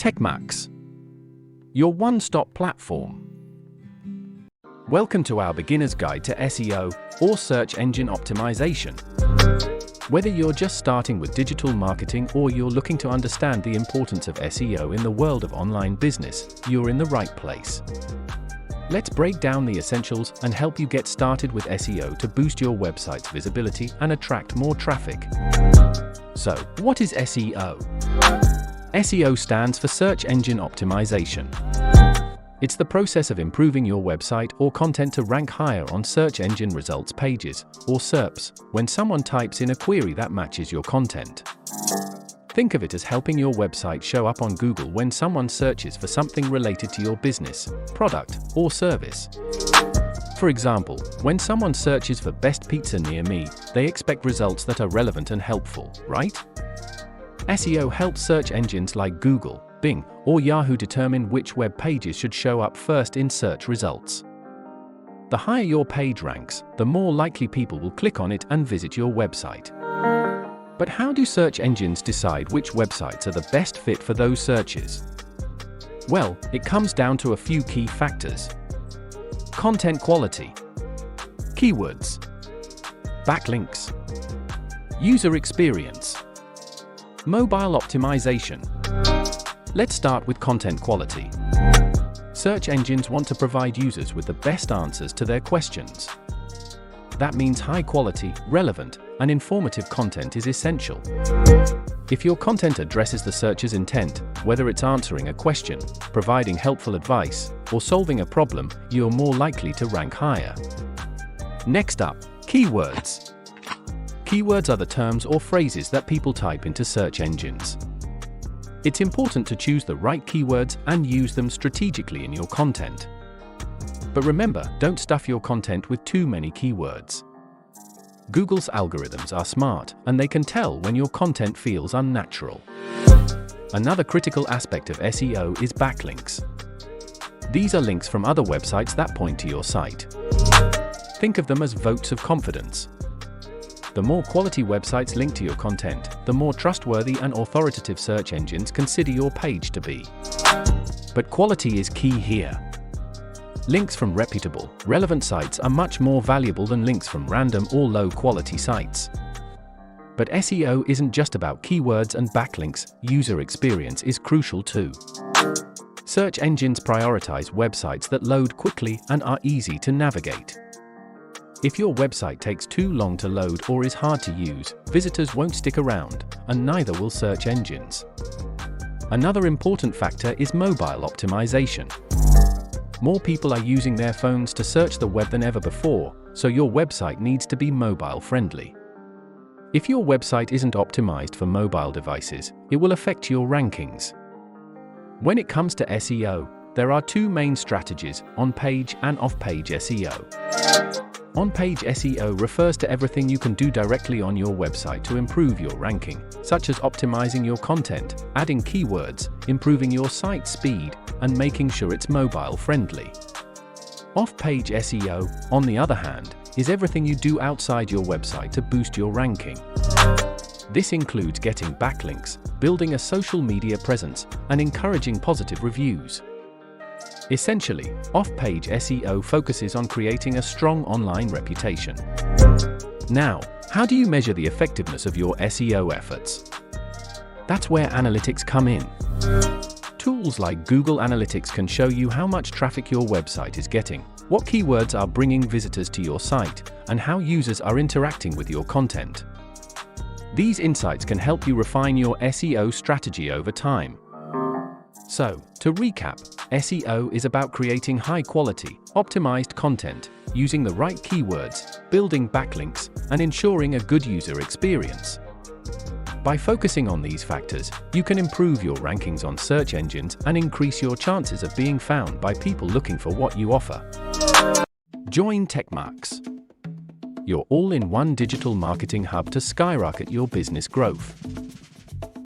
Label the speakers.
Speaker 1: TechMax, your one-stop platform. Welcome to our beginner's guide to SEO, or search engine optimization. Whether you're just starting with digital marketing or you're looking to understand the importance of SEO in the world of online business, you're in the right place. Let's break down the essentials and help you get started with SEO to boost your website's visibility and attract more traffic. So, what is SEO? SEO stands for Search Engine Optimization. It's the process of improving your website or content to rank higher on search engine results pages, or SERPs, when someone types in a query that matches your content. Think of it as helping your website show up on Google when someone searches for something related to your business, product, or service. For example, when someone searches for best pizza near me, they expect results that are relevant and helpful, right? SEO helps search engines like Google, Bing, or Yahoo determine which web pages should show up first in search results. The higher your page ranks, the more likely people will click on it and visit your website. But how do search engines decide which websites are the best fit for those searches? Well, it comes down to a few key factors: content quality, keywords, backlinks, user experience, mobile optimization. Let's start with content quality. Search engines want to provide users with the best answers to their questions. That means high quality, relevant, and informative content is essential. If your content addresses the searcher's intent, whether it's answering a question, providing helpful advice, or solving a problem, you're more likely to rank higher. Next up, keywords. Keywords are the terms or phrases that people type into search engines. It's important to choose the right keywords and use them strategically in your content. But remember, don't stuff your content with too many keywords. Google's algorithms are smart, and they can tell when your content feels unnatural. Another critical aspect of SEO is backlinks. These are links from other websites that point to your site. Think of them as votes of confidence. The more quality websites link to your content, the more trustworthy and authoritative search engines consider your page to be. But quality is key here. Links from reputable, relevant sites are much more valuable than links from random or low-quality sites. But SEO isn't just about keywords and backlinks, user experience is crucial too. Search engines prioritize websites that load quickly and are easy to navigate. If your website takes too long to load or is hard to use, visitors won't stick around, and neither will search engines. Another important factor is mobile optimization. More people are using their phones to search the web than ever before, so your website needs to be mobile-friendly. If your website isn't optimized for mobile devices, it will affect your rankings. When it comes to SEO, there are two main strategies: on-page and off-page SEO. On-page SEO refers to everything you can do directly on your website to improve your ranking, such as optimizing your content, adding keywords, improving your site speed, and making sure it's mobile-friendly. Off-page SEO, on the other hand, is everything you do outside your website to boost your ranking. This includes getting backlinks, building a social media presence, and encouraging positive reviews. Essentially, off-page SEO focuses on creating a strong online reputation. Now, how do you measure the effectiveness of your SEO efforts? That's where analytics come in. Tools like Google Analytics can show you how much traffic your website is getting, what keywords are bringing visitors to your site, and how users are interacting with your content. These insights can help you refine your SEO strategy over time. So, to recap, SEO is about creating high-quality, optimized content, using the right keywords, building backlinks, and ensuring a good user experience. By focusing on these factors, you can improve your rankings on search engines and increase your chances of being found by people looking for what you offer. Join TechMax, your all-in-one digital marketing hub to skyrocket your business growth.